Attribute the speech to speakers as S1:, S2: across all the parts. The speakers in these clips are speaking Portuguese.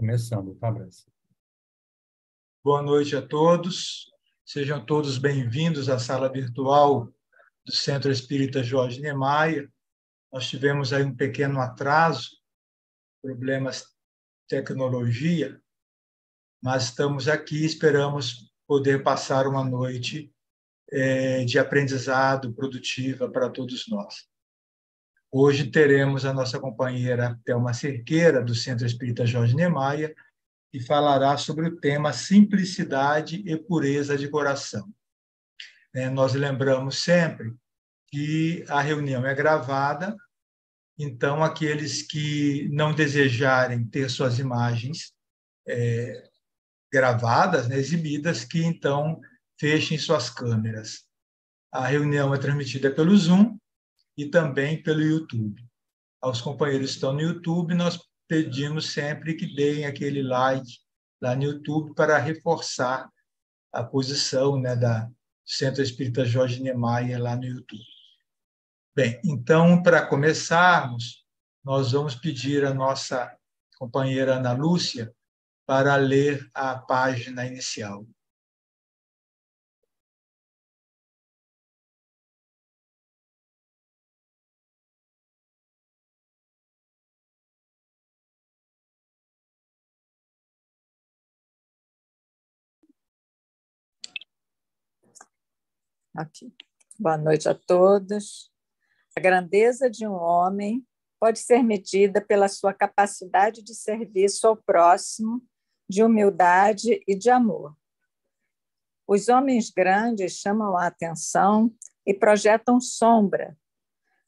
S1: Começando, tá, Brás?
S2: Boa noite a todos. Sejam todos bem-vindos à sala virtual do Centro Espírita Jorge Niemeyer. Nós tivemos aí um pequeno atraso, problemas de tecnologia, mas estamos aqui, esperamos poder passar uma noite de aprendizado produtiva para todos nós. Hoje teremos a nossa companheira Thelma Cerqueira, do Centro Espírita Jorge Niemeyer, e falará sobre o tema simplicidade e pureza de coração. Nós lembramos sempre que a reunião é gravada, então aqueles que não desejarem ter suas imagens gravadas, exibidas, que então fechem suas câmeras. A reunião é transmitida pelo Zoom e também pelo YouTube. Aos companheiros que estão no YouTube, nós pedimos sempre que deem aquele like lá no YouTube para reforçar a posição da Centro Espírita Jorge Niemeyer lá no YouTube. Bem, então, para começarmos, nós vamos pedir à nossa companheira Ana Lúcia para ler a página inicial.
S3: Aqui. Boa noite a todos. A grandeza de um homem pode ser medida pela sua capacidade de serviço ao próximo, de humildade e de amor. Os homens grandes chamam a atenção e projetam sombra,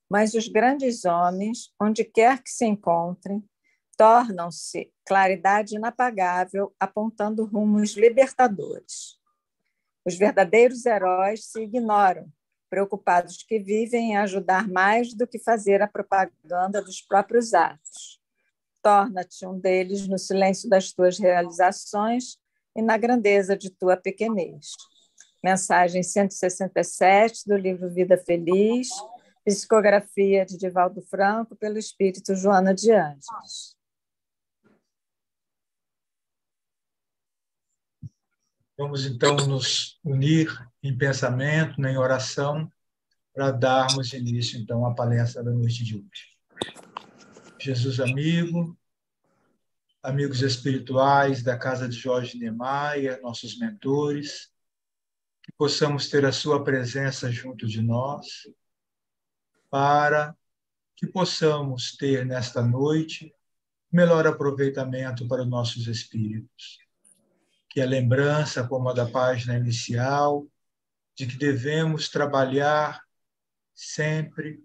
S3: mas os grandes homens, onde quer que se encontrem, tornam-se claridade inapagável, apontando rumos libertadores. Os verdadeiros heróis se ignoram, preocupados que vivem em ajudar mais do que fazer a propaganda dos próprios atos. Torna-te um deles no silêncio das tuas realizações e na grandeza de tua pequenez. Mensagem 167 do livro Vida Feliz, psicografia de Divaldo Franco, pelo espírito Joana de Ângeles.
S2: Vamos, então, nos unir em pensamento, em oração, para darmos início, então, à palestra da noite de hoje. Jesus amigo, amigos espirituais da Casa de Jorge Niemeyer, nossos mentores, que possamos ter a sua presença junto de nós, para que possamos ter, nesta noite, melhor aproveitamento para os nossos espíritos. Que a lembrança, como a da página inicial, de que devemos trabalhar sempre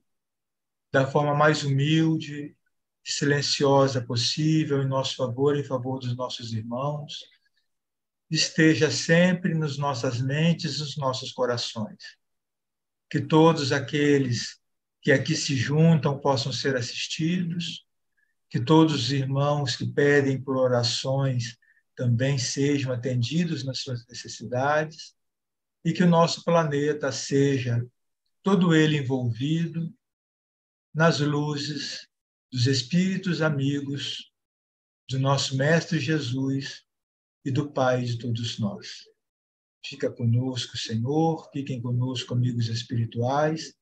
S2: da forma mais humilde e silenciosa possível em nosso favor, em favor dos nossos irmãos, esteja sempre nas nossas mentes e nos nossos corações. Que todos aqueles que aqui se juntam possam ser assistidos, que todos os irmãos que pedem por orações também sejam atendidos nas suas necessidades, e que o nosso planeta seja todo ele envolvido nas luzes dos espíritos amigos do nosso Mestre Jesus e do Pai de todos nós. Fica conosco, Senhor, fiquem conosco, amigos espirituais,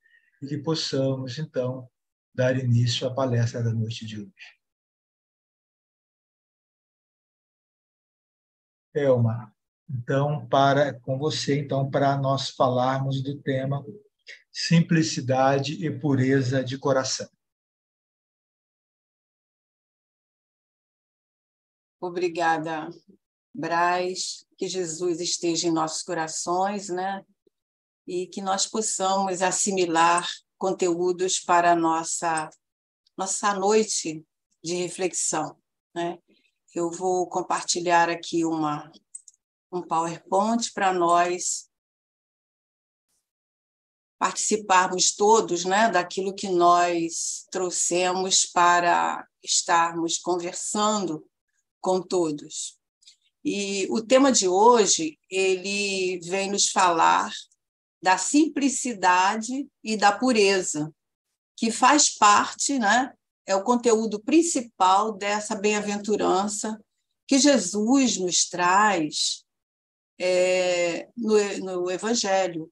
S2: e que possamos, então, dar início à palestra da noite de hoje. Thelma, então, com você, então, para nós falarmos do tema simplicidade e pureza de coração.
S4: Obrigada, Brás, que Jesus esteja em nossos corações, e que nós possamos assimilar conteúdos para a nossa noite de reflexão, Eu vou compartilhar aqui um PowerPoint para nós participarmos todos, daquilo que nós trouxemos para estarmos conversando com todos. E o tema de hoje, ele vem nos falar da simplicidade e da pureza, que faz parte, é o conteúdo principal dessa bem-aventurança que Jesus nos traz no Evangelho.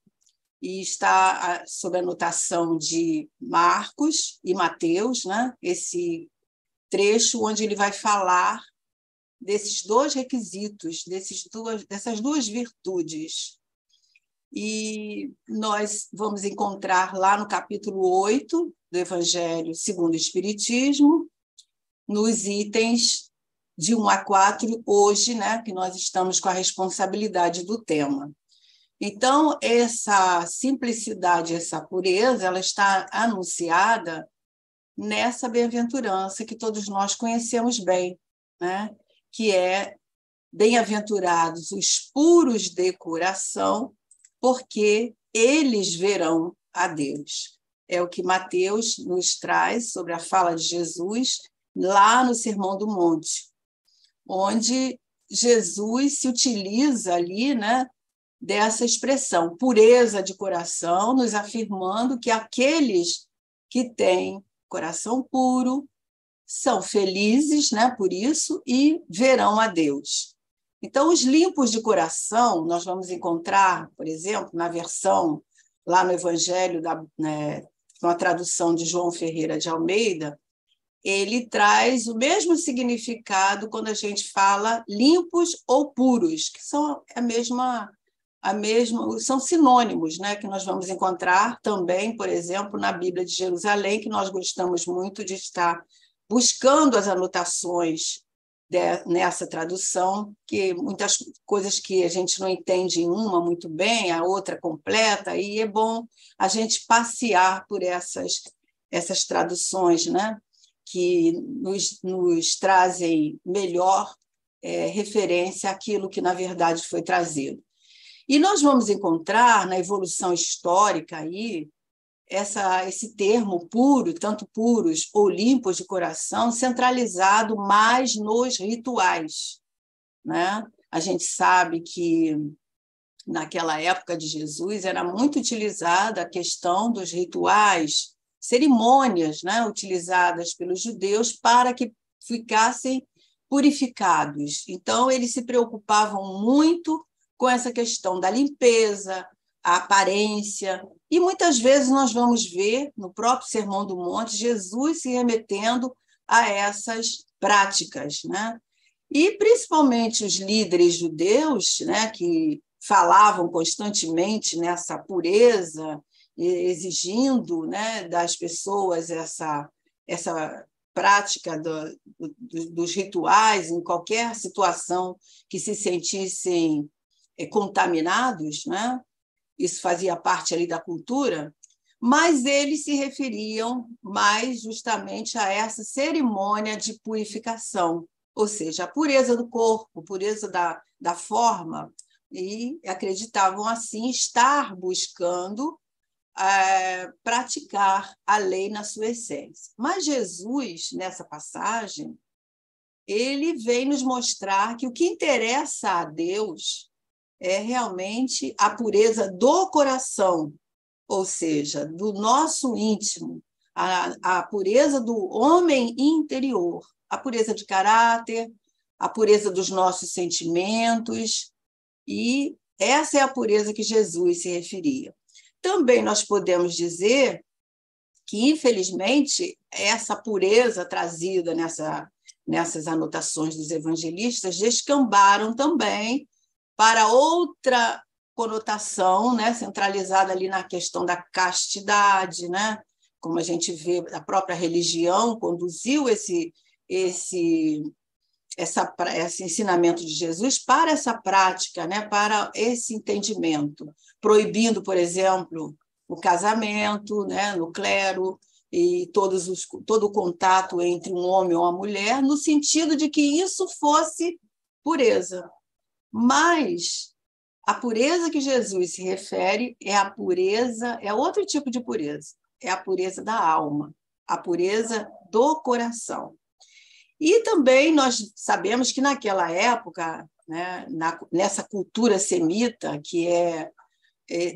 S4: E está sob a anotação de Marcos e Mateus, né? Esse trecho onde ele vai falar desses dois requisitos, dessas duas virtudes. E nós vamos encontrar lá no capítulo 8 do Evangelho segundo o Espiritismo, nos itens de 1 a 4, hoje, né, que nós estamos com a responsabilidade do tema. Então, essa simplicidade, essa pureza, ela está anunciada nessa bem-aventurança que todos nós conhecemos bem, né? Que é: bem-aventurados os puros de coração, porque eles verão a Deus. É o que Mateus nos traz sobre a fala de Jesus lá no Sermão do Monte, onde Jesus se utiliza ali, né, dessa expressão, pureza de coração, nos afirmando que aqueles que têm coração puro são felizes, né, por isso, e verão a Deus. Então, os limpos de coração, nós vamos encontrar, por exemplo, na versão lá no Evangelho, com a tradução de João Ferreira de Almeida, ele traz o mesmo significado quando a gente fala limpos ou puros, que são são sinônimos, né, que nós vamos encontrar também, por exemplo, na Bíblia de Jerusalém, que nós gostamos muito de estar buscando as anotações nessa tradução, que muitas coisas que a gente não entende em uma muito bem, a outra completa, e é bom a gente passear por essas traduções, né, que nos trazem melhor referência àquilo que, na verdade, foi trazido. E nós vamos encontrar, na evolução histórica, aí, esse termo puro, tanto puros ou limpos de coração, centralizado mais nos rituais, né? A gente sabe que, naquela época de Jesus, era muito utilizada a questão dos rituais, cerimônias, né, utilizadas pelos judeus para que ficassem purificados. Então, eles se preocupavam muito com essa questão da limpeza, a aparência, e muitas vezes nós vamos ver, no próprio Sermão do Monte, Jesus se remetendo a essas práticas, né? E, principalmente, os líderes judeus, né, que falavam constantemente nessa pureza, exigindo, né, das pessoas essa prática dos rituais em qualquer situação que se sentissem contaminados, né? Isso fazia parte ali da cultura, mas eles se referiam mais justamente a essa cerimônia de purificação, ou seja, a pureza do corpo, pureza da forma, e acreditavam assim estar buscando praticar a lei na sua essência. Mas Jesus, nessa passagem, ele vem nos mostrar que o que interessa a Deus é realmente a pureza do coração, ou seja, do nosso íntimo, a pureza do homem interior, a pureza de caráter, a pureza dos nossos sentimentos, e essa é a pureza que Jesus se referia. Também nós podemos dizer que, infelizmente, essa pureza trazida nessas anotações dos evangelistas descambaram também para outra conotação, né, centralizada ali na questão da castidade, né? Como a gente vê, a própria religião conduziu esse ensinamento de Jesus para essa prática, né, para esse entendimento, proibindo, por exemplo, o casamento, né, no clero, e todo o contato entre um homem ou uma mulher, no sentido de que isso fosse pureza. Mas a pureza que Jesus se refere é outro tipo de pureza, é a pureza da alma, a pureza do coração. E também nós sabemos que naquela época, né, nessa cultura semita, que é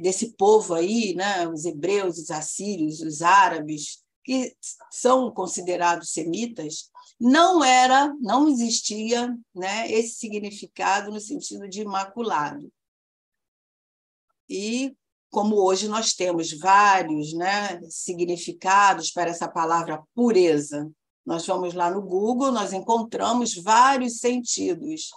S4: desse povo aí, né, os hebreus, os assírios, os árabes, que são considerados semitas, não existia, né, esse significado no sentido de imaculado. E como hoje nós temos vários, né, significados para essa palavra pureza, nós vamos lá no Google, nós encontramos vários sentidos,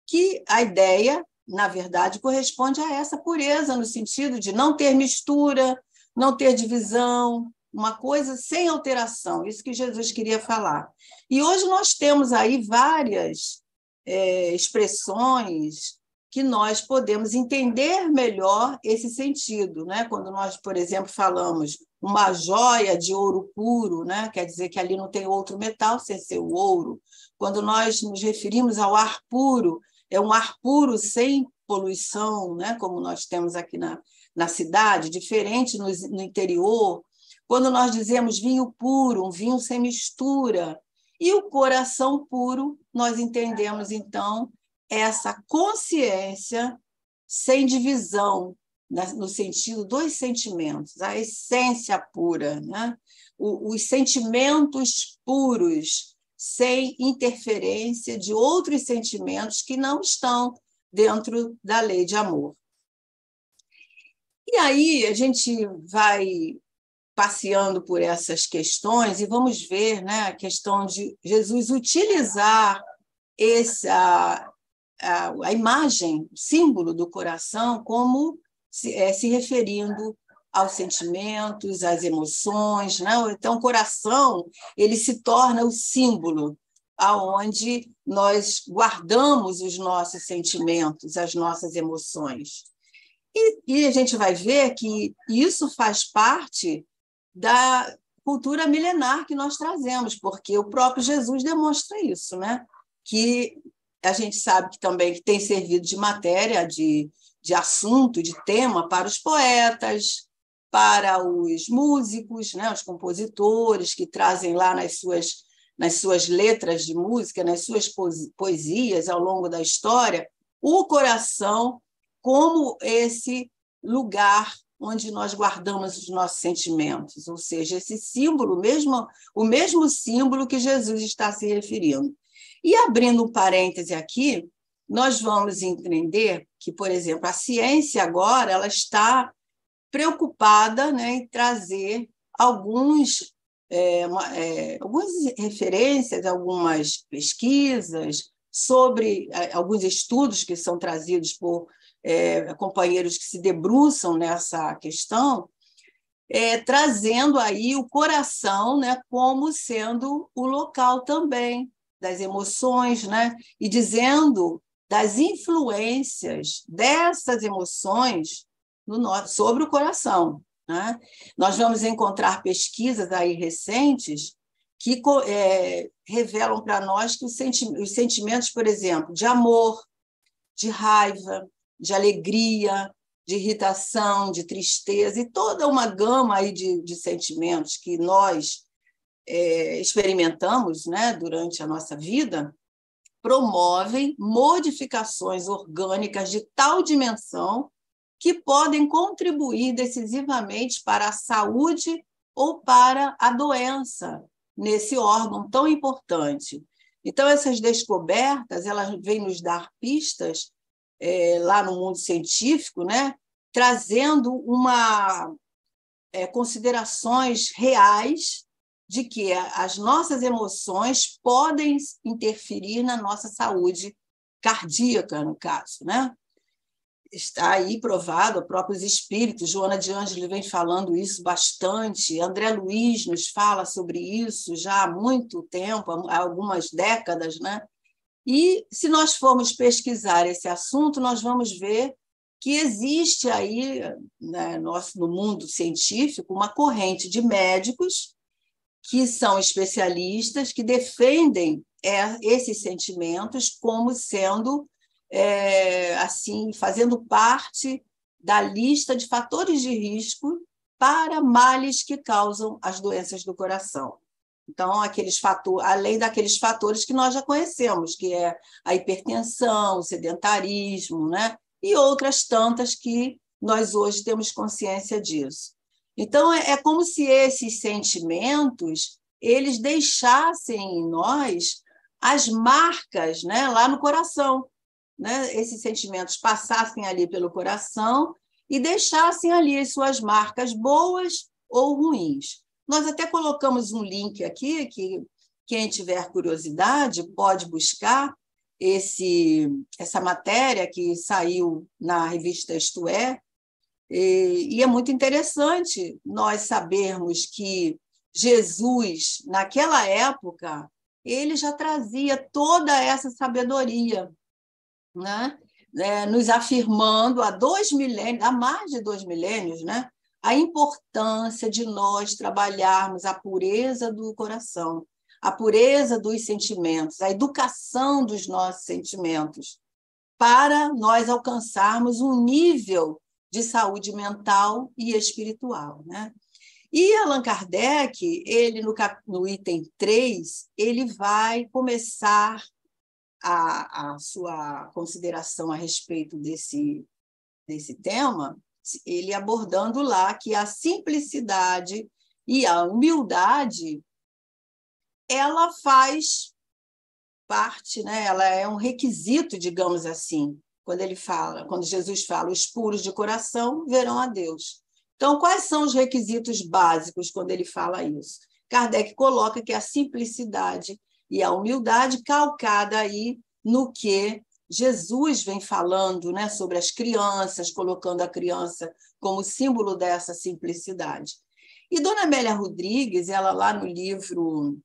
S4: que a ideia, na verdade, corresponde a essa pureza, no sentido de não ter mistura, não ter divisão, uma coisa sem alteração, isso que Jesus queria falar. E hoje nós temos aí várias expressões que nós podemos entender melhor esse sentido, né? Quando nós, por exemplo, falamos uma joia de ouro puro, né? Quer dizer que ali não tem outro metal sem ser o ouro. Quando nós nos referimos ao ar puro, é um ar puro sem poluição, né? Como nós temos aqui na cidade, diferente no interior. Quando nós dizemos vinho puro, um vinho sem mistura, e o coração puro, nós entendemos, então, essa consciência sem divisão, no sentido dos sentimentos, a essência pura, né? Os sentimentos puros, sem interferência de outros sentimentos que não estão dentro da lei de amor. E aí a gente vai passeando por essas questões e vamos ver, né, a questão de Jesus utilizar a imagem, o símbolo do coração, como se referindo aos sentimentos, às emoções, né? Então, o coração ele se torna o símbolo aonde nós guardamos os nossos sentimentos, as nossas emoções. E a gente vai ver que isso faz parte da cultura milenar que nós trazemos, porque o próprio Jesus demonstra isso, né? Que a gente sabe que também tem servido de matéria, de assunto, de tema para os poetas, para os músicos, né? Os compositores que trazem lá nas suas letras de música, nas suas poesias ao longo da história, o coração como esse lugar onde nós guardamos os nossos sentimentos, ou seja, esse símbolo, o mesmo símbolo que Jesus está se referindo. E abrindo um parêntese aqui, nós vamos entender que, por exemplo, a ciência agora ela está preocupada, né, em trazer algumas referências, algumas pesquisas sobre alguns estudos que são trazidos por companheiros que se debruçam nessa questão, trazendo aí o coração, né, como sendo o local também das emoções, né, e dizendo das influências dessas emoções sobre o coração, né? Nós vamos encontrar pesquisas aí recentes que revelam para nós que os sentimentos, por exemplo, de amor, de raiva, de alegria, de irritação, de tristeza, e toda uma gama aí de sentimentos que nós experimentamos, né, durante a nossa vida, promovem modificações orgânicas de tal dimensão que podem contribuir decisivamente para a saúde ou para a doença nesse órgão tão importante. Então, essas descobertas elas vêm nos dar pistas lá no mundo científico, né, trazendo considerações reais de que as nossas emoções podem interferir na nossa saúde cardíaca, no caso, né? Está aí provado, próprios espíritos, Joana de Ângeles vem falando isso bastante, André Luiz nos fala sobre isso já há muito tempo, há algumas décadas, né? E, se nós formos pesquisar esse assunto, nós vamos ver que existe aí, né, no mundo científico, uma corrente de médicos que são especialistas, que defendem esses sentimentos como sendo, assim, fazendo parte da lista de fatores de risco para males que causam as doenças do coração. Então, além daqueles fatores que nós já conhecemos, que é a hipertensão, o sedentarismo, né? E outras tantas que nós hoje temos consciência disso. Então, é como se esses sentimentos eles deixassem em nós as marcas, né, lá no coração. Né? Esses sentimentos passassem ali pelo coração e deixassem ali as suas marcas boas ou ruins. Nós até colocamos um link aqui, que quem tiver curiosidade pode buscar essa matéria que saiu na revista Isto É, e é muito interessante nós sabermos que Jesus, naquela época, ele já trazia toda essa sabedoria, né? Nos afirmando há mais de 2 milênios, né? A importância de nós trabalharmos a pureza do coração, a pureza dos sentimentos, a educação dos nossos sentimentos, para nós alcançarmos um nível de saúde mental e espiritual. Né? E Allan Kardec, ele no item 3, ele vai começar a sua consideração a respeito desse tema, ele abordando lá que a simplicidade e a humildade ela faz parte, né? Ela é um requisito, digamos assim, quando Jesus fala, os puros de coração verão a Deus. Então, quais são os requisitos básicos quando ele fala isso? Kardec coloca que a simplicidade e a humildade calcada aí no que Jesus vem falando, né, sobre as crianças, colocando a criança como símbolo dessa simplicidade. E Dona Amélia Rodrigues, ela lá no livro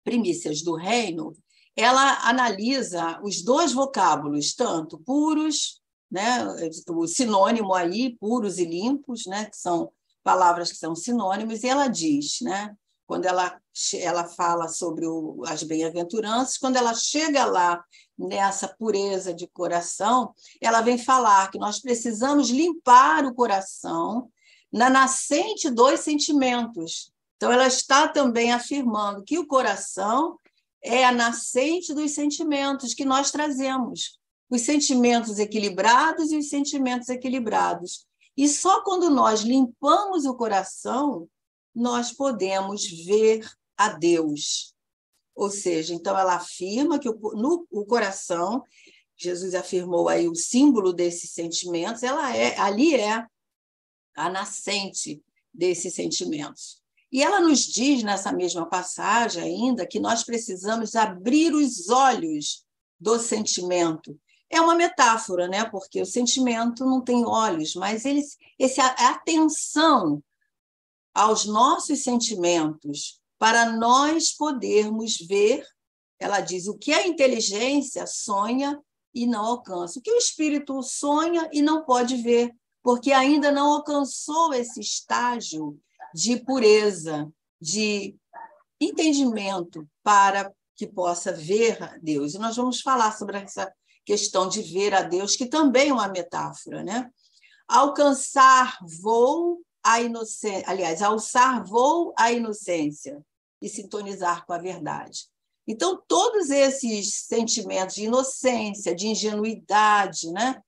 S4: Primícias do Reino, ela analisa os dois vocábulos, tanto puros, né, o sinônimo aí, puros e limpos, né, que são palavras que são sinônimos, e ela diz, né, quando ela fala sobre as bem-aventuranças, quando ela chega lá nessa pureza de coração, ela vem falar que nós precisamos limpar o coração na nascente dos sentimentos. Então, ela está também afirmando que o coração é a nascente dos sentimentos que nós trazemos, os sentimentos equilibrados e os sentimentos equilibrados. E só quando nós limpamos o coração, nós podemos ver a Deus. Ou seja, então ela afirma que o coração, Jesus afirmou aí o símbolo desses sentimentos, ali é a nascente desses sentimentos. E ela nos diz, nessa mesma passagem ainda, que nós precisamos abrir os olhos do sentimento. É uma metáfora, né? Porque o sentimento não tem olhos, mas a atenção aos nossos sentimentos para nós podermos ver, ela diz, o que a inteligência sonha e não alcança, o que o espírito sonha e não pode ver, porque ainda não alcançou esse estágio de pureza, de entendimento para que possa ver a Deus. E nós vamos falar sobre essa questão de ver a Deus, que também é uma metáfora, né? Alçar voo à inocência e sintonizar com a verdade. Então, todos esses sentimentos de inocência, de ingenuidade, né,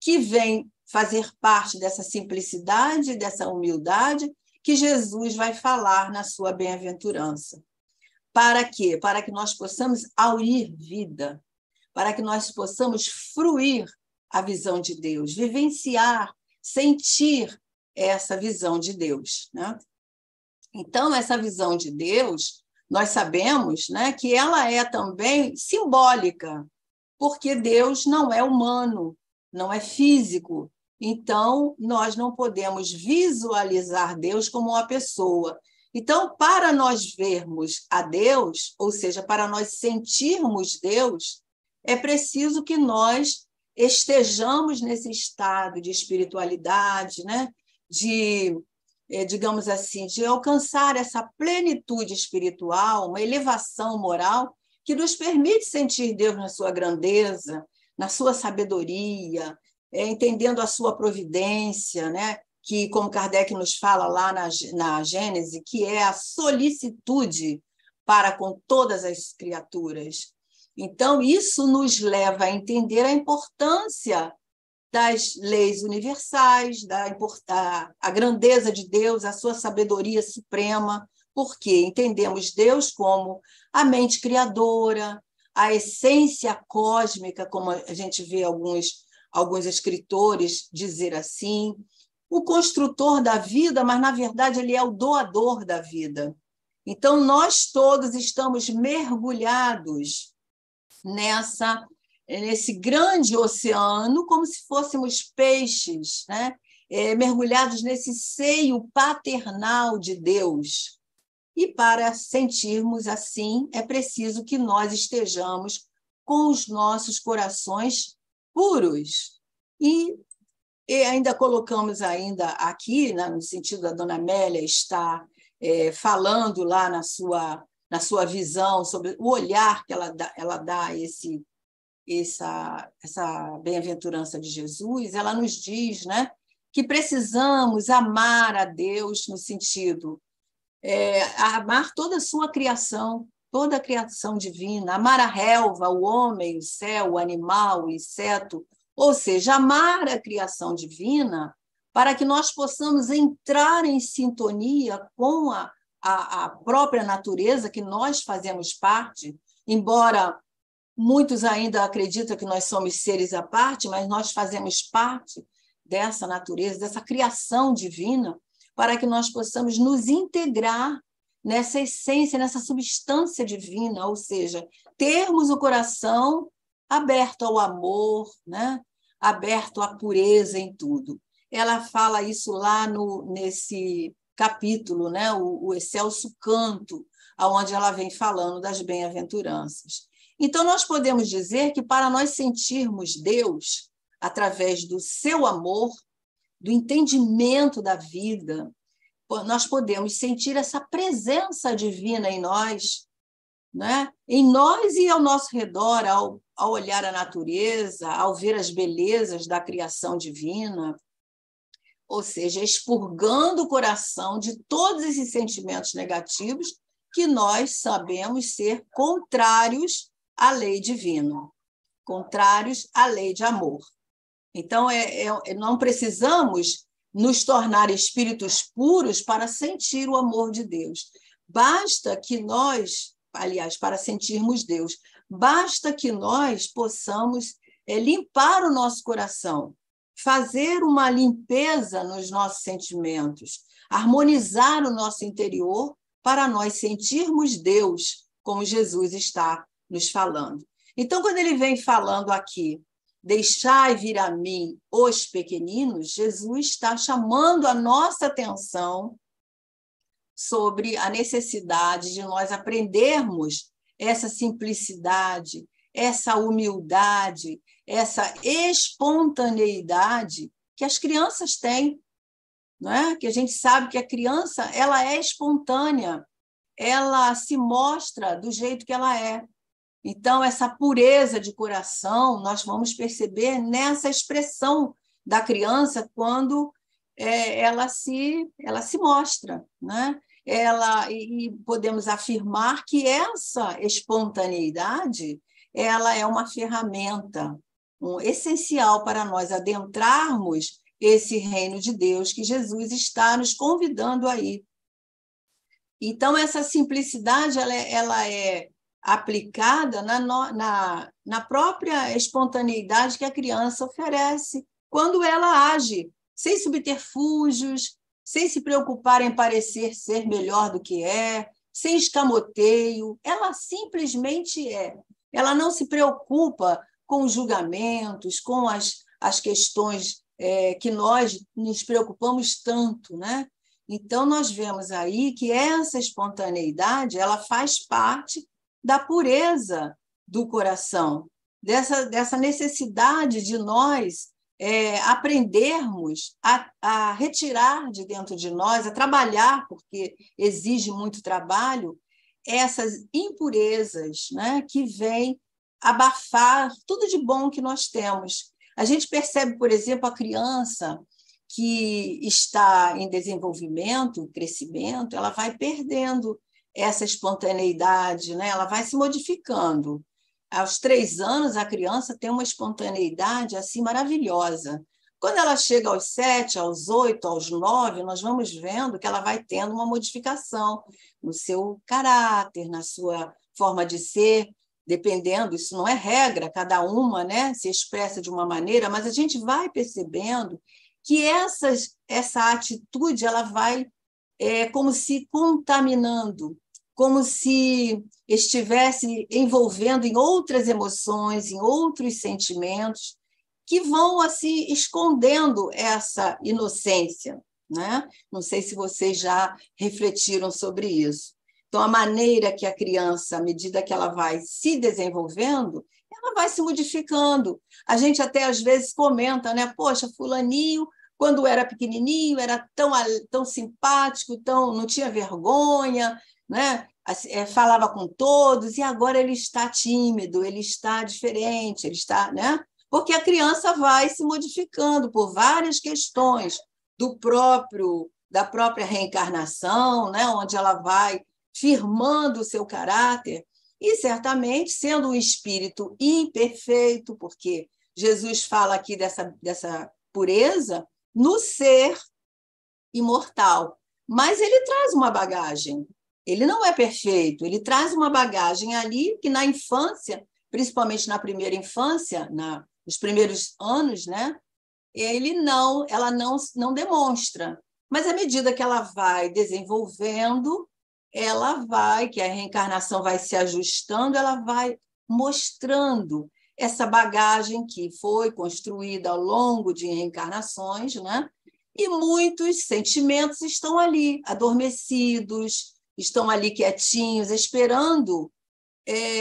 S4: que vêm fazer parte dessa simplicidade, dessa humildade, que Jesus vai falar na sua bem-aventurança. Para quê? Para que nós possamos aurir vida, para que nós possamos fruir a visão de Deus, vivenciar, sentir essa visão de Deus. Né? Então, essa visão de Deus, nós sabemos, né, que ela é também simbólica, porque Deus não é humano, não é físico. Então, nós não podemos visualizar Deus como uma pessoa. Então, para nós vermos a Deus, ou seja, para nós sentirmos Deus, é preciso que nós estejamos nesse estado de espiritualidade, né? Digamos assim, de alcançar essa plenitude espiritual, uma elevação moral que nos permite sentir Deus na sua grandeza, na sua sabedoria, entendendo a sua providência, né? Que, como Kardec nos fala lá na Gênese, que é a solicitude para com todas as criaturas. Então, isso nos leva a entender a importância das leis universais, a grandeza de Deus, a sua sabedoria suprema, porque entendemos Deus como a mente criadora, a essência cósmica, como a gente vê alguns escritores dizer assim, o construtor da vida, mas, na verdade, ele é o doador da vida. Então, nós todos estamos mergulhados nesse grande oceano, como se fôssemos peixes, né? Mergulhados nesse seio paternal de Deus. E para sentirmos assim, é preciso que nós estejamos com os nossos corações puros. E ainda colocamos aqui, no sentido da Dona Amélia estar falando lá na sua visão sobre o olhar que ela dá a essa bem-aventurança de Jesus, ela nos diz, né, que precisamos amar a Deus no sentido amar toda a sua criação, toda a criação divina, amar a relva, o homem, o céu, o animal, o inseto, ou seja, amar a criação divina para que nós possamos entrar em sintonia com a própria natureza que nós fazemos parte, embora muitos ainda acreditam que nós somos seres à parte, mas nós fazemos parte dessa natureza, dessa criação divina, para que nós possamos nos integrar nessa essência, nessa substância divina, ou seja, termos o coração aberto ao amor, né? Aberto à pureza em tudo. Ela fala isso lá nesse capítulo, né? O Excelso Canto, onde ela vem falando das bem-aventuranças. Então, nós podemos dizer que para nós sentirmos Deus, através do seu amor, do entendimento da vida, nós podemos sentir essa presença divina em nós, né? Em nós e ao nosso redor, ao olhar a natureza, ao ver as belezas da criação divina, ou seja, expurgando o coração de todos esses sentimentos negativos que nós sabemos ser contrários à lei divina, contrários à lei de amor. Então, não precisamos nos tornar espíritos puros para sentir o amor de Deus. Basta que nós, aliás, para sentirmos Deus, basta que nós possamos limpar o nosso coração, fazer uma limpeza nos nossos sentimentos, harmonizar o nosso interior para nós sentirmos Deus, como Jesus está nos falando. Então, quando ele vem falando aqui, deixai vir a mim os pequeninos, Jesus está chamando a nossa atenção sobre a necessidade de nós aprendermos essa simplicidade, essa humildade, essa espontaneidade que as crianças têm, não é? Que a gente sabe que a criança ela é espontânea, ela se mostra do jeito que ela é. Então, essa pureza de coração nós vamos perceber nessa expressão da criança quando ela se mostra, né? E podemos afirmar que essa espontaneidade ela é uma ferramenta essencial para nós adentrarmos esse reino de Deus que Jesus está nos convidando a ir. Então, essa simplicidade ela é aplicada na própria espontaneidade que a criança oferece, quando ela age, sem subterfúgios, sem se preocupar em parecer ser melhor do que é, sem escamoteio, ela simplesmente é. Ela não se preocupa com os julgamentos, com as questões que nós nos preocupamos tanto, né? Então, nós vemos aí que essa espontaneidade ela faz parte da pureza do coração, dessa necessidade de nós aprendermos a retirar de dentro de nós, a trabalhar, porque exige muito trabalho, essas impurezas, né, que vêm abafar tudo de bom que nós temos. A gente percebe, por exemplo, a criança que está em desenvolvimento, crescimento, ela vai perdendo essa espontaneidade, né? Ela vai se modificando. aos 3 anos, a criança tem uma espontaneidade assim maravilhosa. Quando ela chega aos 7, aos 8, aos 9, nós vamos vendo que ela vai tendo uma modificação no seu caráter, na sua forma de ser, dependendo, isso não é regra, cada uma, né, se expressa de uma maneira, mas a gente vai percebendo que essa atitude ela vai como se contaminando, como se estivesse envolvendo em outras emoções, em outros sentimentos, que vão assim escondendo essa inocência, né? Não sei se vocês já refletiram sobre isso. Então, a maneira que a criança, à medida que ela vai se desenvolvendo, ela vai se modificando. A gente até às vezes comenta, né? Poxa, fulaninho, quando era pequenininho, era tão simpático, não tinha vergonha, né? Falava com todos, e agora ele está tímido, ele está diferente, ele está, né? Porque a criança vai se modificando por várias questões da própria reencarnação, né? Onde ela vai firmando o seu caráter e, certamente, sendo um espírito imperfeito, porque Jesus fala aqui dessa pureza no ser imortal, mas ele traz uma bagagem. Ele não é perfeito, ele traz uma bagagem ali que na infância, principalmente na primeira infância, nos primeiros anos, né, ela não demonstra. Mas à medida que ela vai desenvolvendo, que a reencarnação vai se ajustando, ela vai mostrando essa bagagem que foi construída ao longo de reencarnações, né? E muitos sentimentos estão ali, adormecidos, estão ali quietinhos, esperando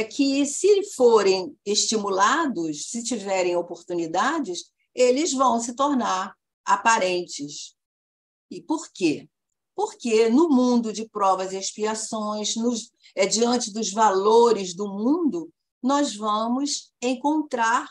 S4: que, se forem estimulados, se tiverem oportunidades, eles vão se tornar aparentes. E por quê? Porque no mundo de provas e expiações, diante dos valores do mundo, nós vamos encontrar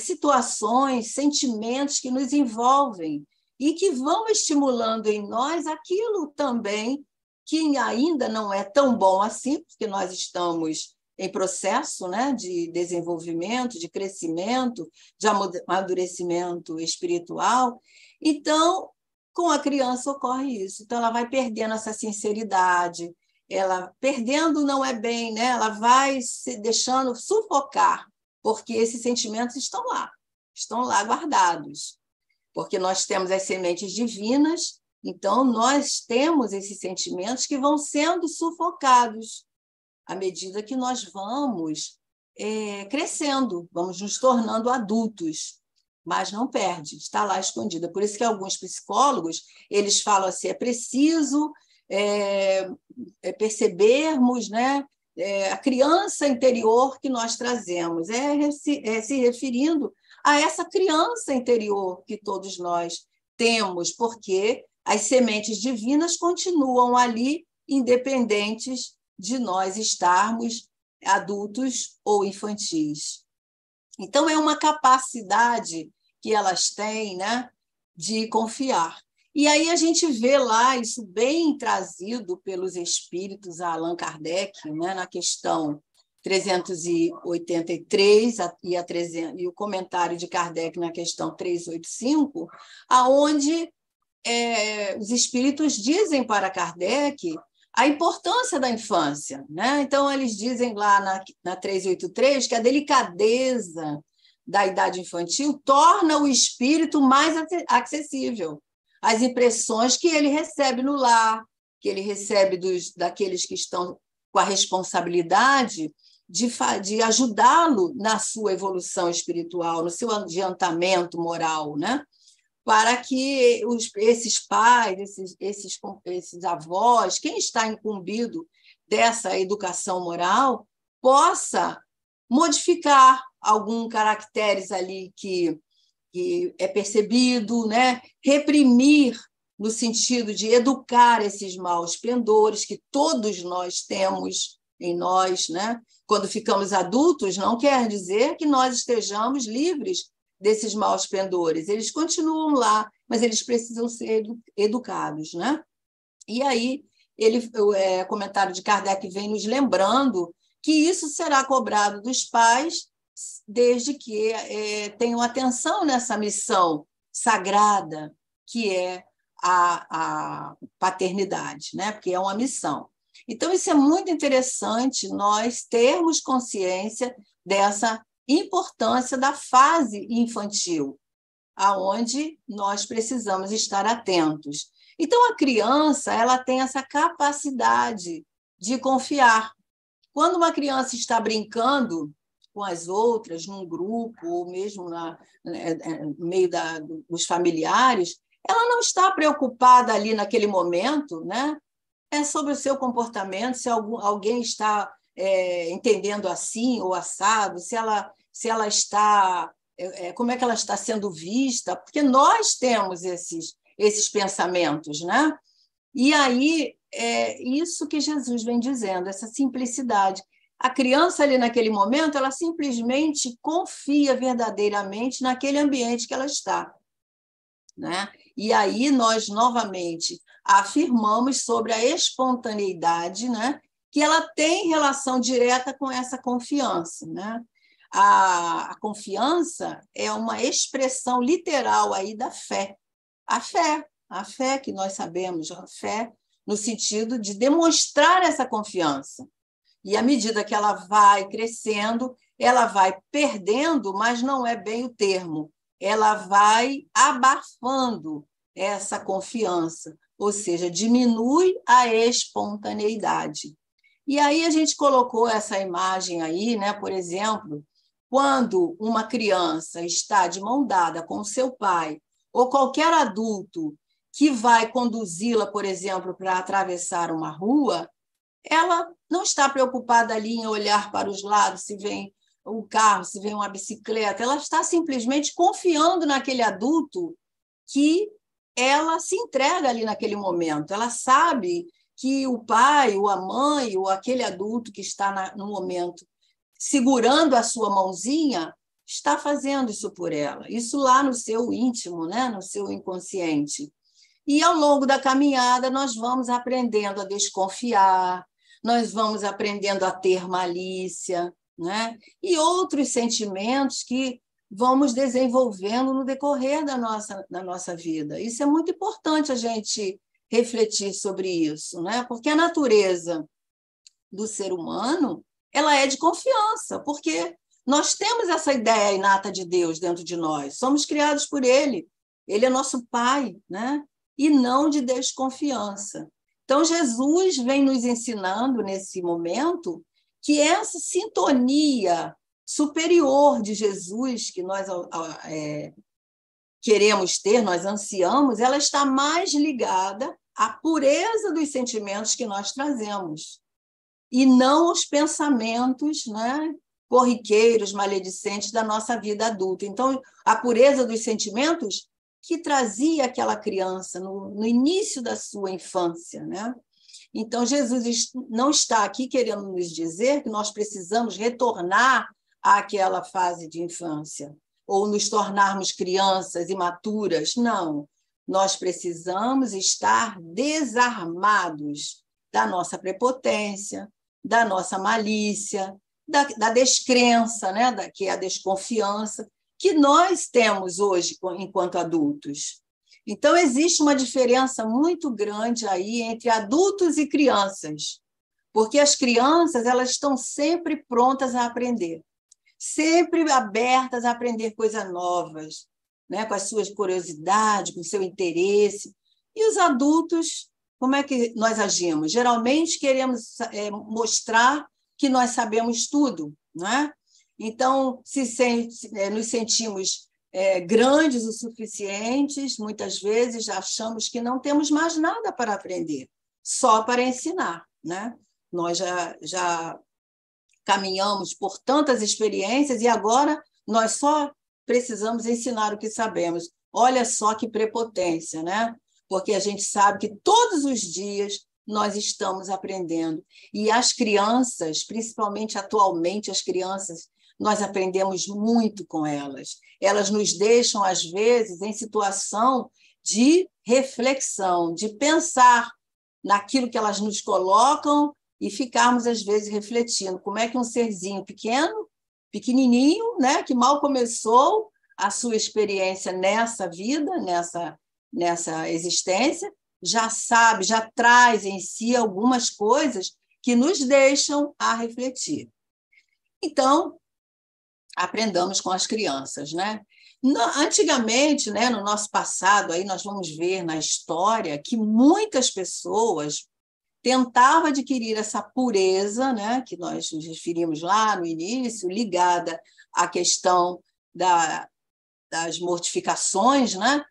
S4: situações, sentimentos que nos envolvem e que vão estimulando em nós aquilo também que ainda não é tão bom assim, porque nós estamos em processo, né, de desenvolvimento, de crescimento, de amadurecimento espiritual. Então, com a criança ocorre isso. Então, ela vai perdendo essa sinceridade, ela perdendo não é bem, né? Ela vai se deixando sufocar, porque esses sentimentos estão lá guardados, porque nós temos as sementes divinas, então nós temos esses sentimentos que vão sendo sufocados à medida que nós vamos crescendo, vamos nos tornando adultos, mas não perde, está lá escondida. Por isso que alguns psicólogos eles falam assim, é preciso percebermos, né, a criança interior que nós trazemos, se referindo a essa criança interior que todos nós temos, porque as sementes divinas continuam ali, independentes de nós estarmos adultos ou infantis. Então, é uma capacidade que elas têm, né, de confiar. E aí a gente vê lá isso bem trazido pelos espíritos a Allan Kardec, né, na questão 383 e o comentário de Kardec na questão 385, aonde os espíritos dizem para Kardec a importância da infância, né? Então, eles dizem lá na 383 que a delicadeza da idade infantil torna o espírito mais acessível às impressões que ele recebe no lar, que ele recebe daqueles que estão com a responsabilidade de ajudá-lo na sua evolução espiritual, no seu adiantamento moral, né? Para que esses pais, esses avós, quem está incumbido dessa educação moral, possa modificar alguns caracteres ali que é percebido, né? Reprimir no sentido de educar esses maus pendores que todos nós temos em nós, né? Quando ficamos adultos, não quer dizer que nós estejamos livres desses maus pendores. Eles continuam lá, mas eles precisam ser educados, né? E aí, o comentário de Kardec vem nos lembrando que isso será cobrado dos pais desde que tenham atenção nessa missão sagrada que é a paternidade, né? Porque é uma missão. Então, isso é muito interessante, nós termos consciência dessa importância da fase infantil, aonde nós precisamos estar atentos. Então, a criança ela tem essa capacidade de confiar. Quando uma criança está brincando com as outras, num grupo, ou mesmo no meio dos familiares, ela não está preocupada ali naquele momento, né? É sobre o seu comportamento, se alguém está entendendo assim ou assado, se ela está, como é que ela está sendo vista, porque nós temos esses pensamentos, né? E aí é isso que Jesus vem dizendo, essa simplicidade. A criança ali naquele momento, ela simplesmente confia verdadeiramente naquele ambiente que ela está, né? E aí nós novamente afirmamos sobre a espontaneidade, né? Que ela tem relação direta com essa confiança, né? A confiança é uma expressão literal aí da fé. A fé que nós sabemos, a fé no sentido de demonstrar essa confiança. E à medida que ela vai crescendo, ela vai perdendo, mas não é bem o termo, ela vai abafando essa confiança, ou seja, diminui a espontaneidade. E aí a gente colocou essa imagem aí, né? Por exemplo, quando uma criança está de mão dada com o seu pai, ou qualquer adulto que vai conduzi-la, por exemplo, para atravessar uma rua, ela não está preocupada ali em olhar para os lados, se vem um carro, se vem uma bicicleta, ela está simplesmente confiando naquele adulto que ela se entrega ali naquele momento. Ela sabe que o pai, ou a mãe, ou aquele adulto que está no momento segurando a sua mãozinha, está fazendo isso por ela. Isso lá no seu íntimo, né? No seu inconsciente. E, ao longo da caminhada, nós vamos aprendendo a desconfiar, nós vamos aprendendo a ter malícia, né? E outros sentimentos que vamos desenvolvendo no decorrer da nossa vida. Isso é muito importante a gente refletir sobre isso, né? Porque a natureza do ser humano ela é de confiança, porque nós temos essa ideia inata de Deus dentro de nós, somos criados por Ele, Ele é nosso Pai, né? E não de desconfiança. Então, Jesus vem nos ensinando, nesse momento, que essa sintonia superior de Jesus, que nós queremos ter, nós ansiamos, ela está mais ligada à pureza dos sentimentos que nós trazemos, e não aos pensamentos, né, corriqueiros, maledicentes da nossa vida adulta. Então, a pureza dos sentimentos que trazia aquela criança no início da sua infância, né? Então, Jesus não está aqui querendo nos dizer que nós precisamos retornar àquela fase de infância, ou nos tornarmos crianças imaturas. Não. Nós precisamos estar desarmados da nossa prepotência, da nossa malícia, da descrença, né? Que é a desconfiança, que nós temos hoje enquanto adultos. Então, existe uma diferença muito grande aí entre adultos e crianças, porque as crianças elas estão sempre prontas a aprender, sempre abertas a aprender coisas novas, né? Com as suas curiosidades, com o seu interesse. E os adultos, como é que nós agimos? Geralmente queremos mostrar que nós sabemos tudo, não é? Então, nos sentimos grandes o suficientes, muitas vezes achamos que não temos mais nada para aprender, só para ensinar, né? Nós já caminhamos por tantas experiências e agora nós só precisamos ensinar o que sabemos. Olha só que prepotência, né? Porque a gente sabe que todos os dias nós estamos aprendendo. E as crianças, principalmente atualmente as crianças, nós aprendemos muito com elas. Elas nos deixam, às vezes, em situação de reflexão, de pensar naquilo que elas nos colocam e ficarmos, às vezes, refletindo como é que um serzinho pequeno, pequenininho, né, que mal começou a sua experiência nessa vida, nessa existência, já sabe, já traz em si algumas coisas que nos deixam a refletir. Então, aprendamos com as crianças, né? Antigamente, né, no nosso passado, aí nós vamos ver na história que muitas pessoas tentavam adquirir essa pureza, né, que nós nos referimos lá no início, ligada à questão das mortificações, né?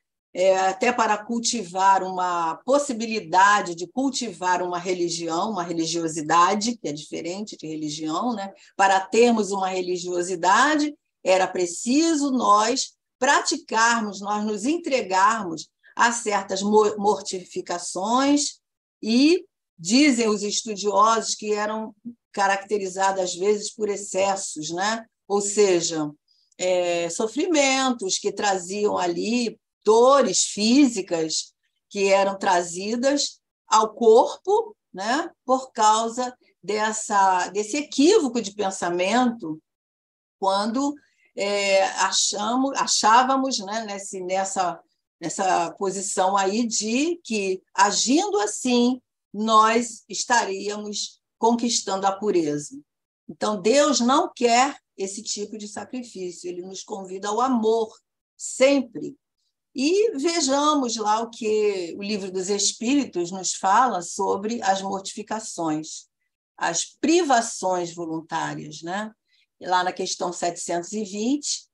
S4: Até para cultivar uma possibilidade de cultivar uma religião, uma religiosidade, que é diferente de religião, né? Para termos uma religiosidade, era preciso nós praticarmos, nós nos entregarmos a certas mortificações e dizem os estudiosos que eram caracterizadas, às vezes, por excessos, né? Ou seja, sofrimentos que traziam ali dores físicas que eram trazidas ao corpo, né, por causa desse equívoco de pensamento, quando achávamos, né, nessa posição aí de que, agindo assim, nós estaríamos conquistando a pureza. Então, Deus não quer esse tipo de sacrifício, ele nos convida ao amor, sempre. E vejamos lá o que o Livro dos Espíritos nos fala sobre as mortificações, as privações voluntárias, né? E lá na questão 720,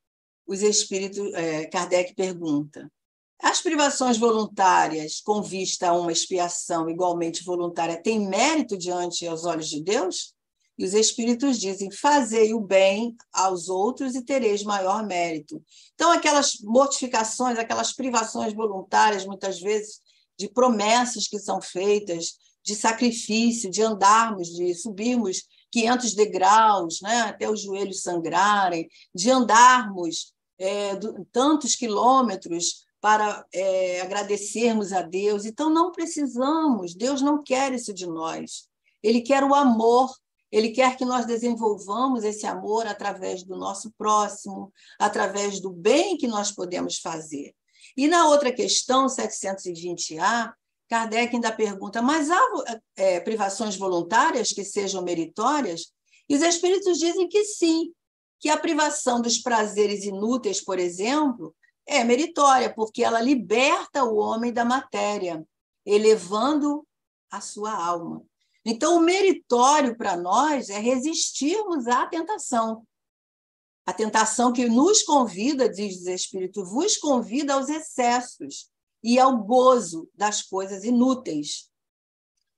S4: Kardec pergunta: as privações voluntárias com vista a uma expiação igualmente voluntária têm mérito diante aos olhos de Deus? E os espíritos dizem: fazei o bem aos outros e tereis maior mérito. Então, aquelas mortificações, aquelas privações voluntárias, muitas vezes, de promessas que são feitas, de sacrifício, de andarmos, de subirmos 500 degraus, né, até os joelhos sangrarem, de andarmos tantos quilômetros para agradecermos a Deus. Então, não precisamos, Deus não quer isso de nós. Ele quer o amor. Ele quer que nós desenvolvamos esse amor através do nosso próximo, através do bem que nós podemos fazer. E na outra questão, 720A, Kardec ainda pergunta: mas há privações voluntárias que sejam meritórias? E os espíritos dizem que sim, que a privação dos prazeres inúteis, por exemplo, é meritória, porque ela liberta o homem da matéria, elevando a sua alma. Então, o meritório para nós é resistirmos à tentação. A tentação que nos convida, diz o Espírito, vos convida aos excessos e ao gozo das coisas inúteis.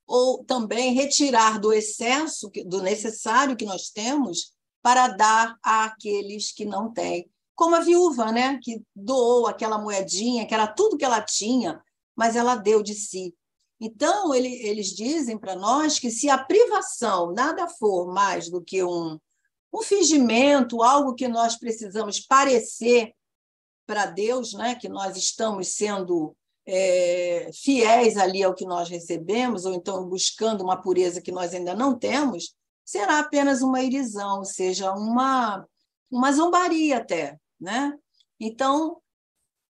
S4: Ou também retirar do excesso, do necessário que nós temos, para dar àqueles que não têm. Como a viúva, né, que doou aquela moedinha, que era tudo que ela tinha, mas ela deu de si. Então, eles dizem para nós que se a privação nada for mais do que um fingimento, algo que nós precisamos parecer para Deus, né, que nós estamos sendo fiéis ali ao que nós recebemos, ou então buscando uma pureza que nós ainda não temos, será apenas uma irisão, ou seja, uma zombaria até, né? Então,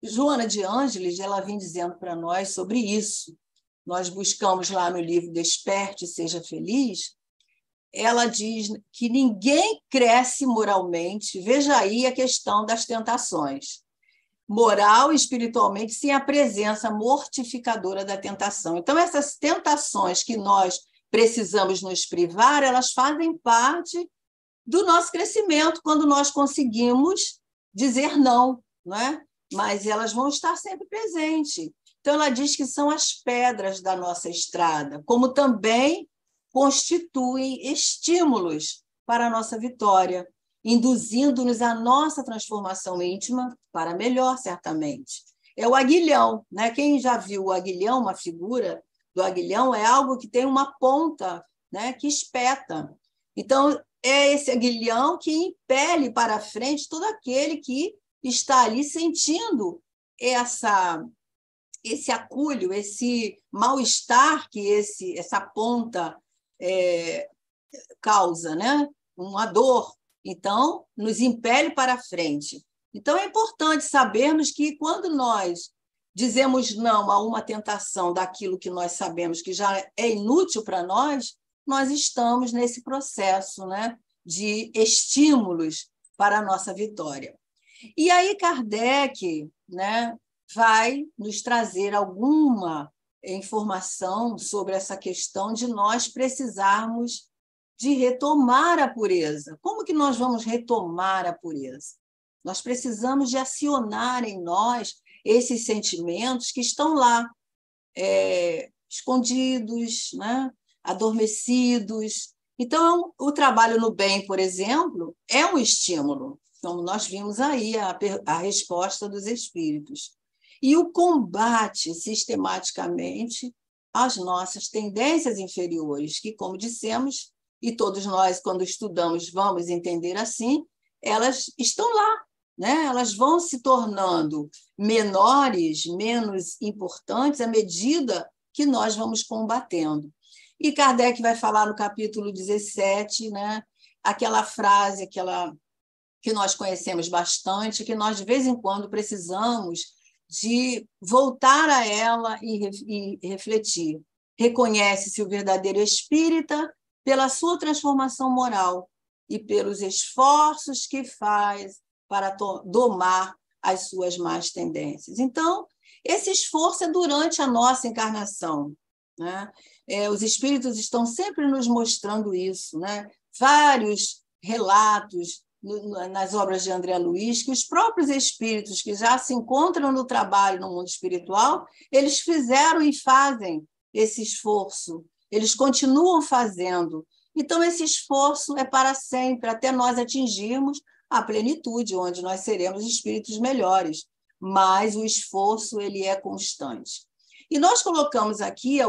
S4: Joana de Ângeles, ela vem dizendo para nós sobre isso. Nós buscamos lá no livro Desperte e Seja Feliz, ela diz que ninguém cresce moralmente, veja aí a questão das tentações, moral e espiritualmente, sem a presença mortificadora da tentação. Então, essas tentações que nós precisamos nos privar, elas fazem parte do nosso crescimento, quando nós conseguimos dizer não, não é? Mas elas vão estar sempre presentes. Então, ela diz que são as pedras da nossa estrada, como também constituem estímulos para a nossa vitória, induzindo-nos à nossa transformação íntima para melhor, certamente. É o aguilhão, né? Quem já viu o aguilhão, uma figura do aguilhão, é algo que tem uma ponta, né, que espeta. Então, é esse aguilhão que impele para frente todo aquele que está ali sentindo esse acúlio, esse mal-estar que essa ponta causa, né? Uma dor. Então, nos impele para frente. Então, é importante sabermos que quando nós dizemos não a uma tentação daquilo que nós sabemos que já é inútil para nós, nós estamos nesse processo, né, de estímulos para a nossa vitória. E aí Kardec, né, vai nos trazer alguma informação sobre essa questão de nós precisarmos de retomar a pureza. Como que nós vamos retomar a pureza? Nós precisamos de acionar em nós esses sentimentos que estão lá, escondidos, né? Adormecidos. Então, o trabalho no bem, por exemplo, é um estímulo. Então, nós vimos aí a resposta dos espíritos. E o combate sistematicamente às nossas tendências inferiores, que, como dissemos, e todos nós, quando estudamos, vamos entender assim, elas estão lá, né? Elas vão se tornando menores, menos importantes à medida que nós vamos combatendo. E Kardec vai falar no capítulo 17, né? Aquela frase, que nós conhecemos bastante, que nós, de vez em quando, precisamos de voltar a ela e refletir. Reconhece-se o verdadeiro espírita pela sua transformação moral e pelos esforços que faz para domar as suas más tendências. Então, esse esforço é durante a nossa encarnação, né? Os espíritos estão sempre nos mostrando isso, né? Vários relatos nas obras de André Luiz, que os próprios espíritos que já se encontram no trabalho no mundo espiritual, eles fizeram e fazem esse esforço, eles continuam fazendo. Então, esse esforço é para sempre, até nós atingirmos a plenitude, onde nós seremos espíritos melhores, mas o esforço ele é constante. E nós colocamos aqui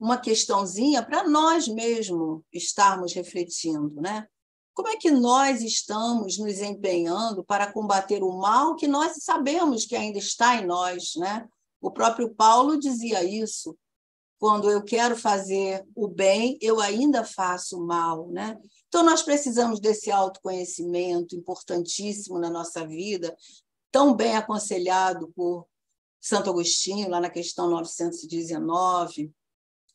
S4: uma questãozinha para nós mesmos estarmos refletindo, né? Como é que nós estamos nos empenhando para combater o mal que nós sabemos que ainda está em nós, né? O próprio Paulo dizia isso. Quando eu quero fazer o bem, eu ainda faço o mal, né? Então, nós precisamos desse autoconhecimento importantíssimo na nossa vida, tão bem aconselhado por Santo Agostinho, lá na questão 919,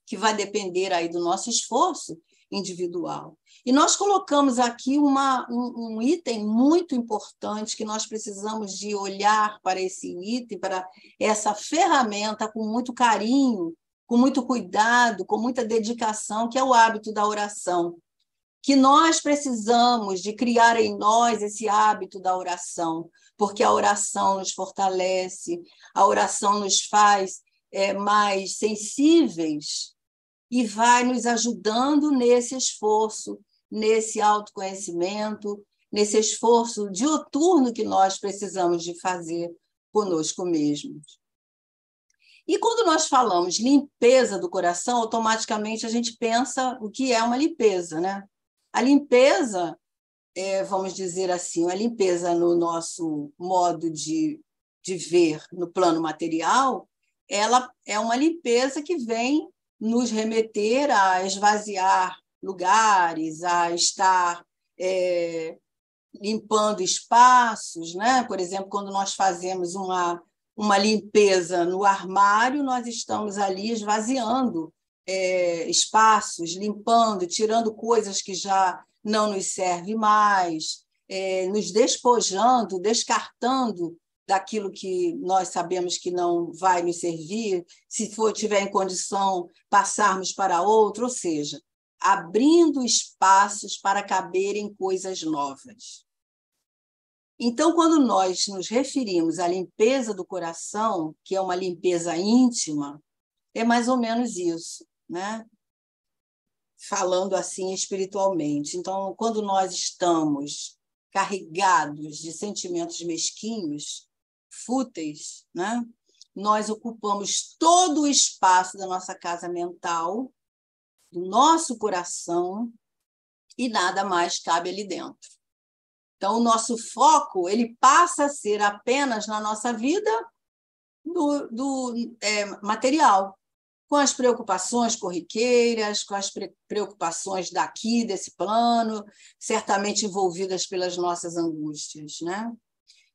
S4: que vai depender aí do nosso esforço individual. E nós colocamos aqui um item muito importante que nós precisamos de olhar para esse item, para essa ferramenta com muito carinho, com muito cuidado, com muita dedicação, que é o hábito da oração. Que nós precisamos de criar em nós esse hábito da oração, porque a oração nos fortalece, a oração nos faz mais sensíveis e vai nos ajudando nesse esforço, nesse autoconhecimento, nesse esforço diuturno que nós precisamos de fazer conosco mesmos. E quando nós falamos limpeza do coração, automaticamente a gente pensa o que é uma limpeza, né? A limpeza, vamos dizer assim, a limpeza no nosso modo de ver no plano material, ela é uma limpeza que vem nos remeter a esvaziar lugares, a estar limpando espaços, né? Por exemplo, quando nós fazemos uma limpeza no armário, nós estamos ali esvaziando espaços, limpando, tirando coisas que já não nos servem mais, nos despojando, descartando daquilo que nós sabemos que não vai nos servir, se tiver em condição, passarmos para outro, ou seja, abrindo espaços para caberem coisas novas. Então, quando nós nos referimos à limpeza do coração, que é uma limpeza íntima, é mais ou menos isso, né? Falando assim espiritualmente. Então, quando nós estamos carregados de sentimentos mesquinhos, fúteis, né? Nós ocupamos todo o espaço da nossa casa mental, do nosso coração, e nada mais cabe ali dentro. Então, o nosso foco ele passa a ser apenas na nossa vida do material. com as preocupações corriqueiras, com as preocupações daqui, desse plano, certamente envolvidas pelas nossas angústias, né?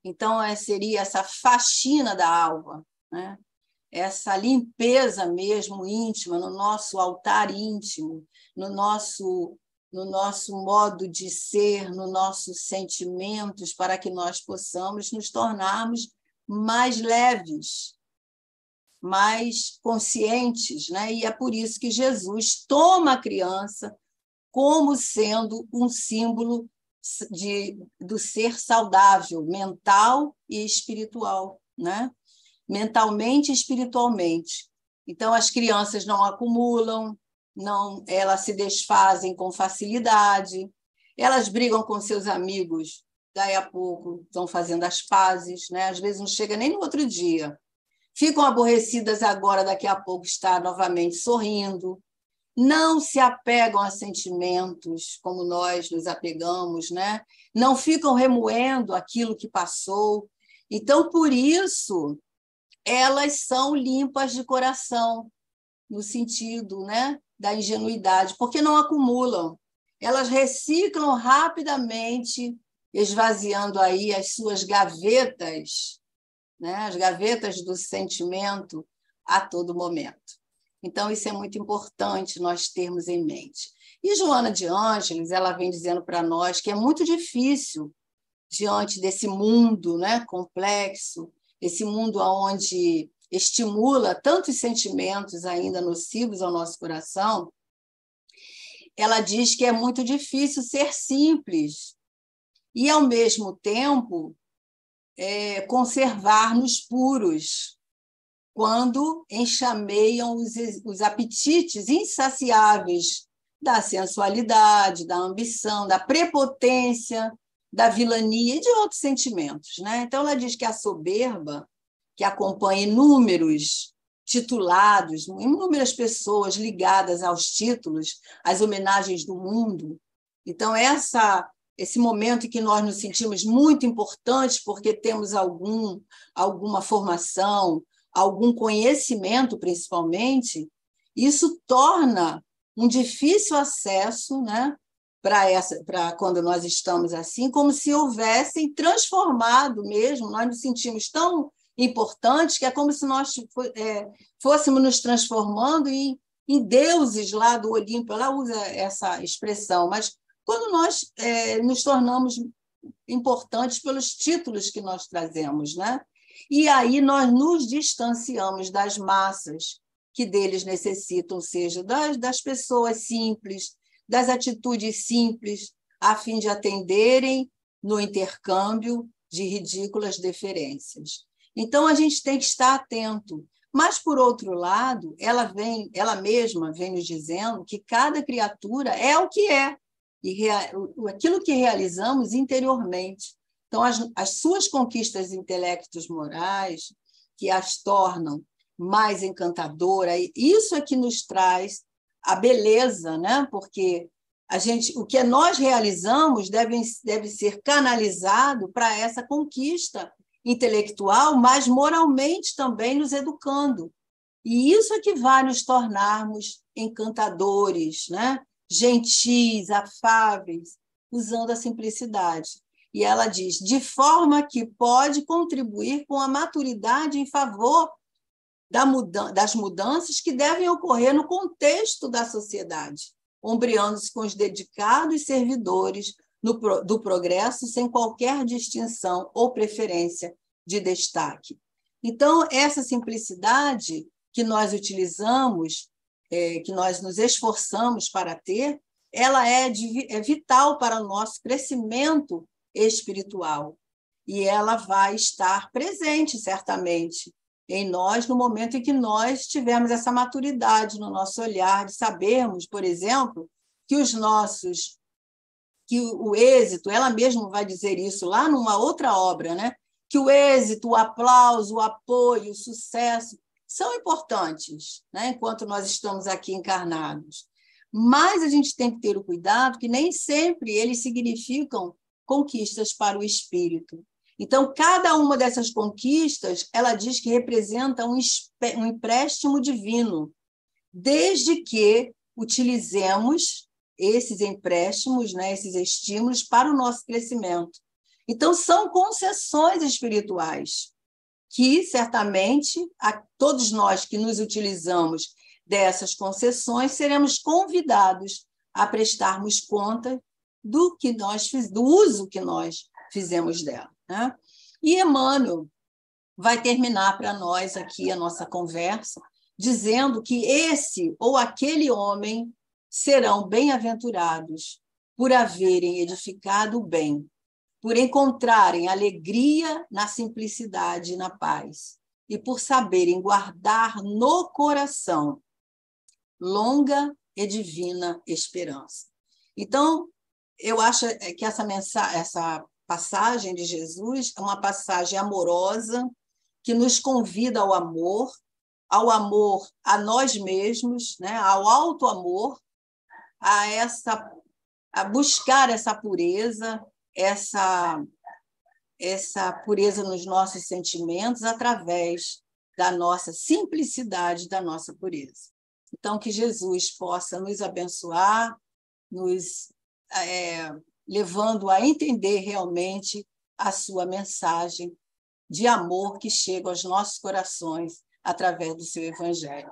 S4: Então, seria essa faxina da alma, né? Essa limpeza mesmo íntima, no nosso altar íntimo, no nosso modo de ser, nos nossos sentimentos, para que nós possamos nos tornarmos mais leves, mais conscientes, né? E é por isso que Jesus toma a criança como sendo um símbolo do ser saudável, mental e espiritual, né? Mentalmente e espiritualmente. Então, as crianças não acumulam, elas se desfazem com facilidade, elas brigam com seus amigos, daí a pouco estão fazendo as pazes, né? Às vezes não chega nem no outro dia. Ficam aborrecidas agora, daqui a pouco está novamente sorrindo. Não se apegam a sentimentos como nós nos apegamos, né? Não ficam remoendo aquilo que passou. Então, por isso, elas são limpas de coração, no sentido, né, da ingenuidade, porque não acumulam. Elas reciclam rapidamente, esvaziando aí as suas gavetas, né, as gavetas do sentimento a todo momento. Então, isso é muito importante nós termos em mente. E Joana de Ângeles, ela vem dizendo para nós que é muito difícil, diante desse mundo, né, complexo, esse mundo onde estimula tantos sentimentos ainda nocivos ao nosso coração, ela diz que é muito difícil ser simples e, ao mesmo tempo, conservar-nos puros, quando enxameiam os apetites insaciáveis da sensualidade, da ambição, da prepotência, da vilania e de outros sentimentos, né? Então, ela diz que a soberba, que acompanha inúmeros titulados, inúmeras pessoas ligadas aos títulos, às homenagens do mundo. Então, esse momento em que nós nos sentimos muito importantes porque temos alguma formação, algum conhecimento, principalmente, isso torna um difícil acesso, né, para quando nós estamos assim, como se houvessem transformado mesmo, nós nos sentimos tão importantes que é como se nós fôssemos nos transformando em deuses lá do Olimpo. Ela usa essa expressão, mas quando nós nos tornamos importantes pelos títulos que nós trazemos, né? E aí nós nos distanciamos das massas que deles necessitam, ou seja, das pessoas simples, das atitudes simples, a fim de atenderem no intercâmbio de ridículas deferências. Então, a gente tem que estar atento. Mas, por outro lado, ela mesma vem nos dizendo que cada criatura é o que é, e aquilo que realizamos interiormente. Então, as suas conquistas intelectos morais, que as tornam mais encantadoras, isso é que nos traz a beleza, né? Porque o que nós realizamos deve ser canalizado para essa conquista intelectual, mas moralmente também nos educando. E isso é que vai nos tornarmos encantadores, né? Gentis, afáveis, usando a simplicidade. E ela diz, de forma que pode contribuir com a maturidade em favor das mudanças que devem ocorrer no contexto da sociedade, ombreando-se com os dedicados servidores do progresso sem qualquer distinção ou preferência de destaque. Então, essa simplicidade que nós utilizamos, que nós nos esforçamos para ter, ela é vital para o nosso crescimento espiritual. E ela vai estar presente, certamente, em nós no momento em que nós tivermos essa maturidade no nosso olhar, de sabermos, por exemplo, que o êxito, ela mesma vai dizer isso lá numa outra obra, né? Que o êxito, o aplauso, o apoio, o sucesso são importantes, né? Enquanto nós estamos aqui encarnados. Mas a gente tem que ter o cuidado que nem sempre eles significam conquistas para o espírito. Então, cada uma dessas conquistas, ela diz que representa um empréstimo divino, desde que utilizemos esses empréstimos, né, esses estímulos para o nosso crescimento. Então, são concessões espirituais que, certamente, a todos nós que nos utilizamos dessas concessões, seremos convidados a prestarmos conta do uso que nós fizemos dela, né? E Emmanuel vai terminar para nós aqui a nossa conversa dizendo que esse ou aquele homem serão bem-aventurados por haverem edificado o bem, por encontrarem alegria na simplicidade e na paz, e por saberem guardar no coração longa e divina esperança. Então, eu acho que essa passagem de Jesus é uma passagem amorosa que nos convida ao amor a nós mesmos, né? Ao auto-amor, a buscar essa pureza, essa pureza nos nossos sentimentos através da nossa simplicidade, da nossa pureza. Então, que Jesus possa nos abençoar, nos levando a entender realmente a sua mensagem de amor que chega aos nossos corações através do seu Evangelho.